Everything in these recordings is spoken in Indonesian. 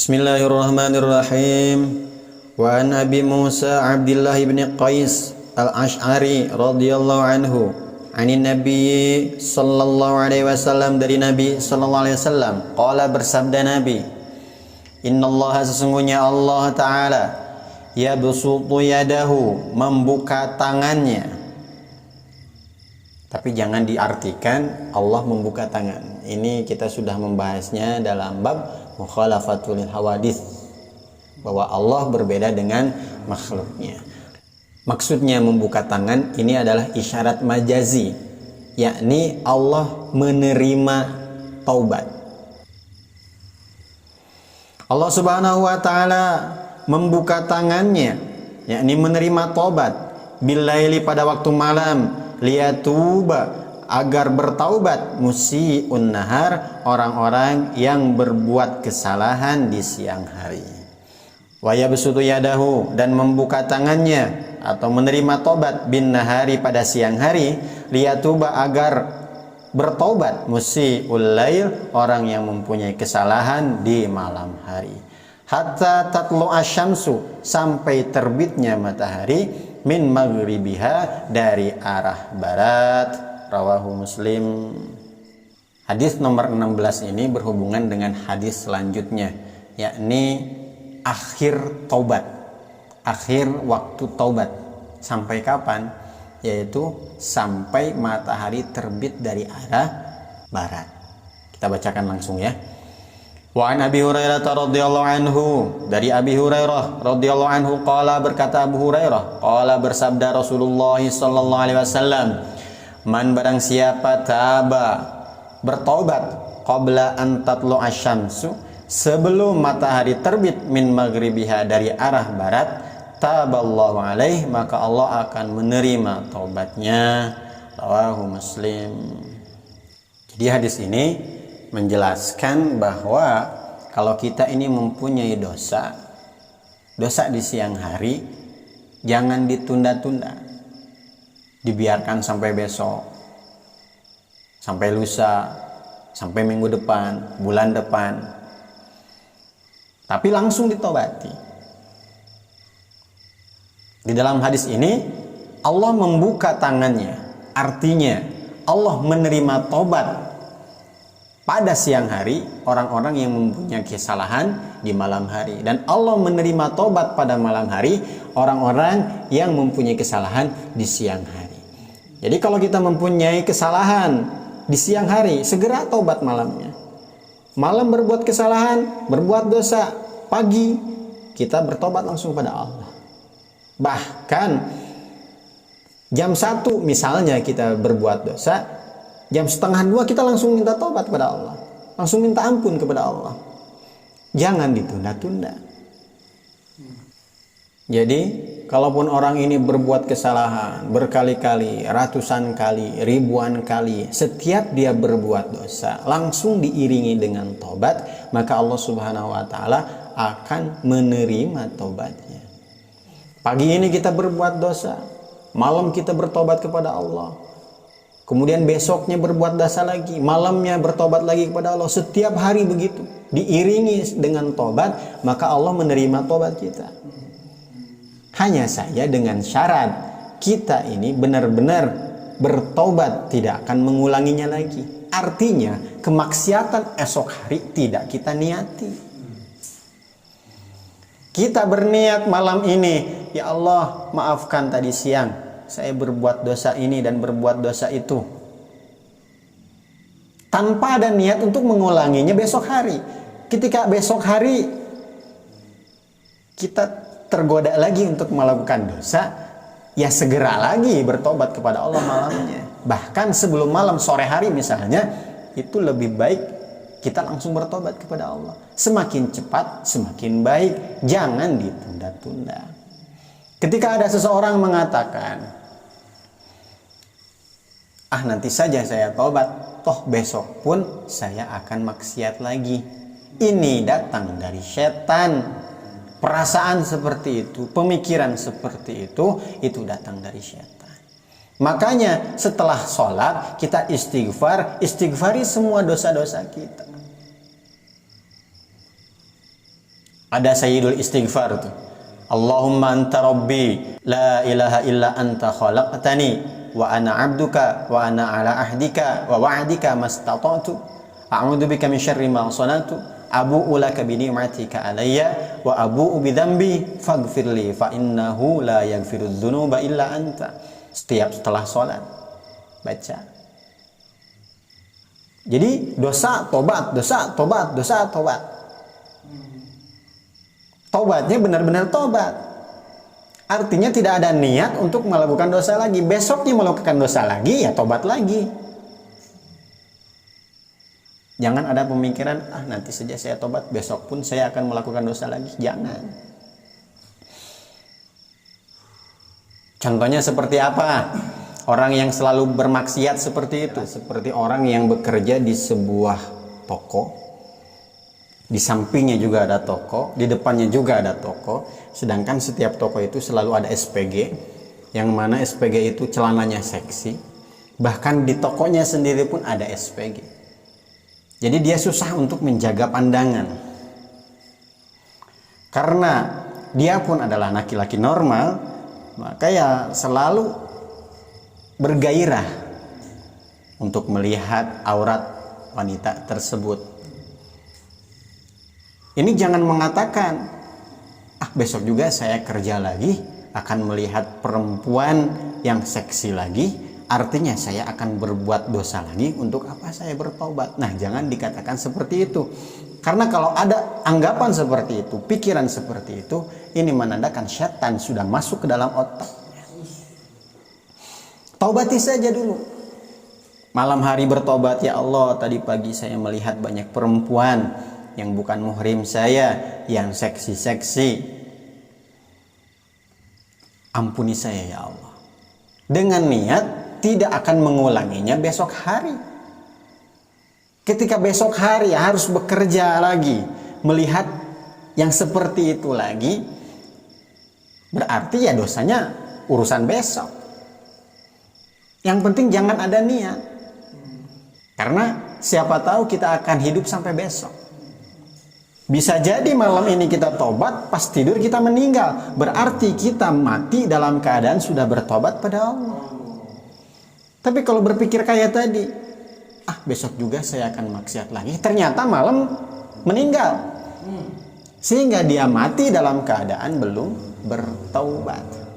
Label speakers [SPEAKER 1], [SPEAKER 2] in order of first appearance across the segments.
[SPEAKER 1] Bismillahirrahmanirrahim. Wa an Abi Musa Abdullah bin Qais al-Ash'ari radhiyallahu anhu, anin Nabi sallallahu alaihi wasallam, dari Nabi sallallahu alaihi wasallam, qala, bersabda Nabi, innallaha, sesungguhnya Allah Ta'ala, yabsutu yadahu, membuka tangannya. Tapi jangan diartikan Allah membuka tangan. Ini kita sudah membahasnya dalam bab mukhalafatul hawadits, bahwa Allah berbeda dengan makhluknya. Maksudnya membuka tangan ini adalah isyarat majazi, yakni Allah menerima taubat. Allah Subhanahu wa Ta'ala membuka tangannya, yakni menerima taubat, billaili, pada waktu malam, liyatuba, agar bertaubat, musii'un nahar, orang-orang yang berbuat kesalahan di siang hari. Wa yabsutu yadahu, dan membuka tangannya atau menerima taubat, bin nahari, pada siang hari, liyatuba, agar bertaubat, musii'ul lail, orang yang mempunyai kesalahan di malam hari. Hatta tatlu asyamsu, sampai terbitnya matahari, min maghribiha, dari arah barat. Rawahu Muslim. Hadis nomor 16 ini berhubungan dengan hadis selanjutnya, yakni akhir taubat, akhir waktu taubat. Sampai kapan? Yaitu sampai matahari terbit dari arah barat. Kita bacakan langsung ya. Wa an Abi Hurairah radhiyallahu anhu, dari Abi Hurairah radhiyallahu anhu, qala, berkata Abu Hurairah, qala, bersabda Rasulullah sallallahu alaihi wasallam, man, barang siapa, taba, bertaubat, qabla an tatlu asyamsu, sebelum matahari terbit, min maghribiha, dari arah barat, taballahu alaih, maka Allah akan menerima taubatnya. Rawahu Muslim. Jadi hadis ini menjelaskan bahwa kalau kita ini mempunyai dosa di siang hari, jangan ditunda-tunda, dibiarkan sampai besok, sampai lusa, sampai minggu depan, bulan depan, tapi langsung ditobati. Di dalam hadis ini Allah membuka tangannya, artinya Allah menerima tobat pada siang hari orang-orang yang mempunyai kesalahan di malam hari, dan Allah menerima tobat pada malam hari orang-orang yang mempunyai kesalahan di siang hari. Jadi kalau kita mempunyai kesalahan di siang hari, segera tobat malamnya. Malam berbuat kesalahan, berbuat dosa, pagi kita bertobat langsung pada Allah. Bahkan jam 1 misalnya kita berbuat dosa, jam 1:30 kita langsung minta tobat kepada Allah, langsung minta ampun kepada Allah. Jangan ditunda-tunda. Jadi kalaupun orang ini berbuat kesalahan berkali-kali, ratusan kali, ribuan kali, setiap dia berbuat dosa langsung diiringi dengan tobat, maka Allah Subhanahu wa Ta'ala akan menerima tobatnya. Pagi ini kita berbuat dosa, malam kita bertobat kepada Allah, kemudian besoknya berbuat dosa lagi, malamnya bertobat lagi kepada Allah. Setiap hari begitu, diiringi dengan tobat, maka Allah menerima tobat kita. Hanya saja dengan syarat kita ini benar-benar bertobat, tidak akan mengulanginya lagi. Artinya kemaksiatan esok hari tidak kita niati. Kita berniat malam ini, ya Allah, maafkan tadi siang saya berbuat dosa ini dan berbuat dosa itu, tanpa ada niat untuk mengulanginya besok hari. Ketika besok hari kita tergoda lagi untuk melakukan dosa, ya segera lagi bertobat kepada Allah malamnya. Bahkan sebelum malam, sore hari misalnya, itu lebih baik kita langsung bertobat kepada Allah. Semakin cepat semakin baik, jangan ditunda-tunda. Ketika ada seseorang mengatakan, nanti saja saya tobat, toh besok pun saya akan maksiat lagi, ini datang dari setan. Perasaan seperti itu, pemikiran seperti itu datang dari setan. Makanya setelah sholat kita istighfari semua dosa-dosa kita. Ada sayyidul istighfar tuh. Allahumma anta rabbi la ilaha illa anta khalaqtani wa ana abduka wa ana ala ahdika wa wa'dika mastata'tu a'udzu bika min syarri ma sanatu abu'u laka bi ni'matika alayya wa abu'u bi dzambi faghfirli fa innahu la yaghfirudz dzunuba illa anta. Setiap setelah sholat baca. Jadi dosa tobat, dosa tobat, dosa tobat. Tobatnya benar-benar tobat. Artinya tidak ada niat untuk melakukan dosa lagi. Besoknya melakukan dosa lagi, ya tobat lagi. Jangan ada pemikiran, nanti saja saya tobat, besok pun saya akan melakukan dosa lagi. Jangan. Contohnya seperti apa? Orang yang selalu bermaksiat seperti itu. Seperti orang yang bekerja di sebuah toko. Di sampingnya juga ada toko, di depannya juga ada toko. Sedangkan setiap toko itu selalu ada SPG, yang mana SPG itu celananya seksi. Bahkan di tokonya sendiri pun ada SPG. Jadi dia susah untuk menjaga pandangan. Karena dia pun adalah laki-laki normal, maka ya selalu bergairah untuk melihat aurat wanita tersebut. Ini jangan mengatakan, besok juga saya kerja lagi, akan melihat perempuan yang seksi lagi, artinya saya akan berbuat dosa lagi, untuk apa saya bertaubat? Nah, jangan dikatakan seperti itu. Karena kalau ada anggapan seperti itu, pikiran seperti itu, ini menandakan syaitan sudah masuk ke dalam otak. Taubati saja dulu. Malam hari bertobat, ya Allah, tadi pagi saya melihat banyak perempuan yang bukan muhrim saya, yang seksi-seksi. Ampuni saya ya Allah. Dengan niat tidak akan mengulanginya besok hari. Ketika besok hari harus bekerja lagi, melihat yang seperti itu lagi, berarti ya dosanya urusan besok. Yang penting jangan ada niat. Karena siapa tahu kita akan hidup sampai besok. Bisa jadi malam ini kita tobat, pas tidur kita meninggal. Berarti kita mati dalam keadaan sudah bertobat pada Allah. Tapi kalau berpikir kayak tadi, besok juga saya akan maksiat lagi. Ternyata malam meninggal. Sehingga dia mati dalam keadaan belum bertaubat.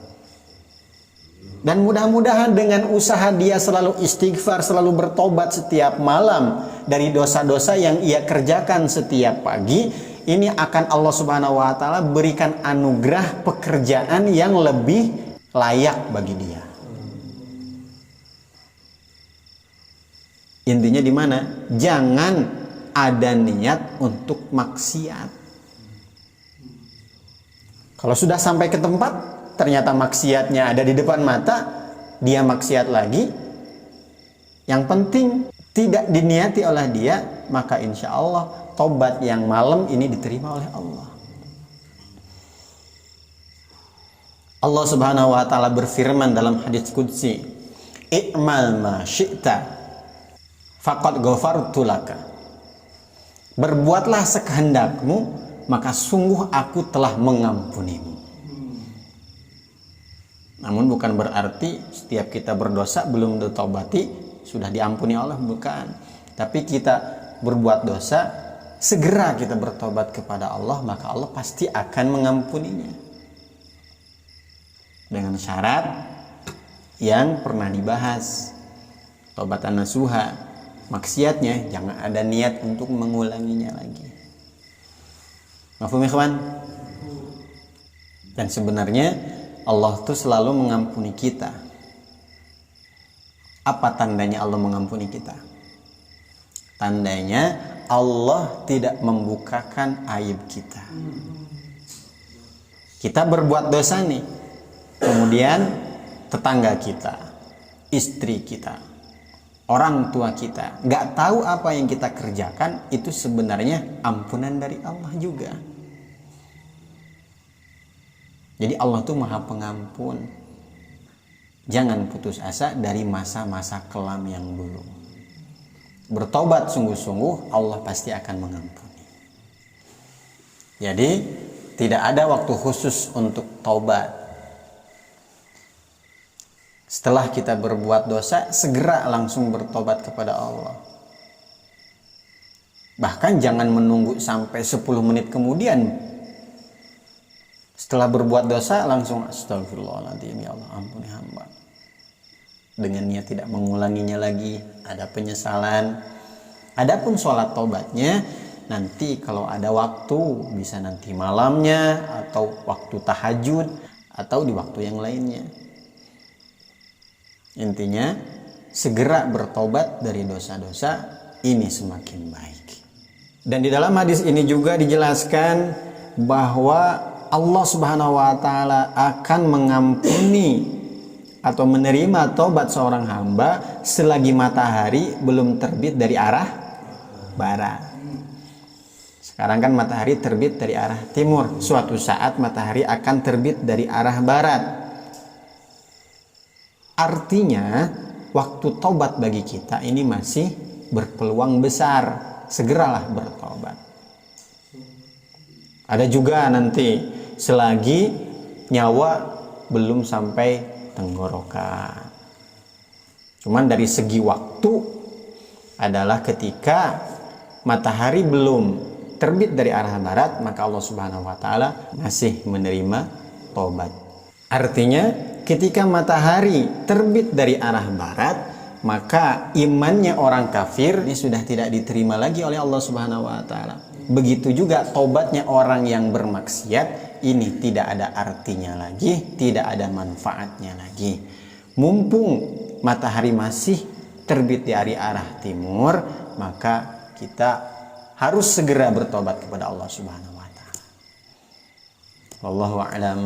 [SPEAKER 1] Dan mudah-mudahan dengan usaha dia selalu istighfar, selalu bertobat setiap malam dari dosa-dosa yang ia kerjakan setiap pagi, ini akan Allah Subhanahu wa taala berikan anugerah pekerjaan yang lebih layak bagi dia. Intinya di mana? Jangan ada niat untuk maksiat. Kalau sudah sampai ke tempat ternyata maksiatnya ada di depan mata, dia maksiat lagi. Yang penting tidak diniati oleh dia, maka insya Allah tobat yang malam ini diterima oleh Allah. Allah Subhanahu wa taala berfirman dalam hadits qudsi, "I'mal ma syi'ta faqad ghafartu laka." Berbuatlah sekehendakmu, maka sungguh aku telah mengampunimu. Namun bukan berarti setiap kita berdosa belum ditaubati sudah diampuni Allah, bukan. Tapi kita berbuat dosa, segera kita bertobat kepada Allah, maka Allah pasti akan mengampuninya. Dengan syarat yang pernah dibahas. Taubatan nasuha, maksiatnya jangan ada niat untuk mengulanginya lagi. Mafhum ikhwan? Dan sebenarnya Allah tuh selalu mengampuni kita. Apa tandanya Allah mengampuni kita? Tandanya Allah tidak membukakan aib kita. Kita berbuat dosa nih, kemudian tetangga kita, istri kita, orang tua kita nggak tahu apa yang kita kerjakan, itu sebenarnya ampunan dari Allah juga. Jadi Allah tuh maha pengampun. Jangan putus asa dari masa-masa kelam yang dulu. Bertobat sungguh-sungguh, Allah pasti akan mengampuni. Jadi Tidak ada waktu khusus untuk taubat. Setelah kita berbuat dosa, segera langsung bertobat kepada Allah. Bahkan jangan menunggu sampai 10 menit kemudian. Setelah berbuat dosa langsung astagfirullahaladzim, ya Allah ampuni hamba. Dengan niat tidak mengulanginya lagi, ada penyesalan. Adapun sholat taubatnya nanti kalau ada waktu, bisa nanti malamnya atau waktu tahajud atau di waktu yang lainnya. Intinya segera bertobat dari dosa-dosa ini semakin baik. Dan di dalam hadis ini juga dijelaskan bahwa Allah Subhanahu wa taala akan mengampuni atau menerima taubat seorang hamba selagi matahari belum terbit dari arah barat. Sekarang kan matahari terbit dari arah timur. Suatu saat matahari akan terbit dari arah barat. Artinya waktu taubat bagi kita ini masih berpeluang besar. Segeralah bertobat. Ada juga nanti selagi nyawa belum sampai tenggorokan. Cuman dari segi waktu adalah ketika matahari belum terbit dari arah barat, maka Allah Subhanahu wa taala masih menerima taubat. Artinya ketika matahari terbit dari arah barat, maka imannya orang kafir ini sudah tidak diterima lagi oleh Allah Subhanahu wa taala. Begitu juga taubatnya orang yang bermaksiat ini tidak ada artinya lagi, tidak ada manfaatnya lagi. Mumpung matahari masih terbit dari arah timur, maka kita harus segera bertobat kepada Allah Subhanahu wa taala. Wallahu a'lam.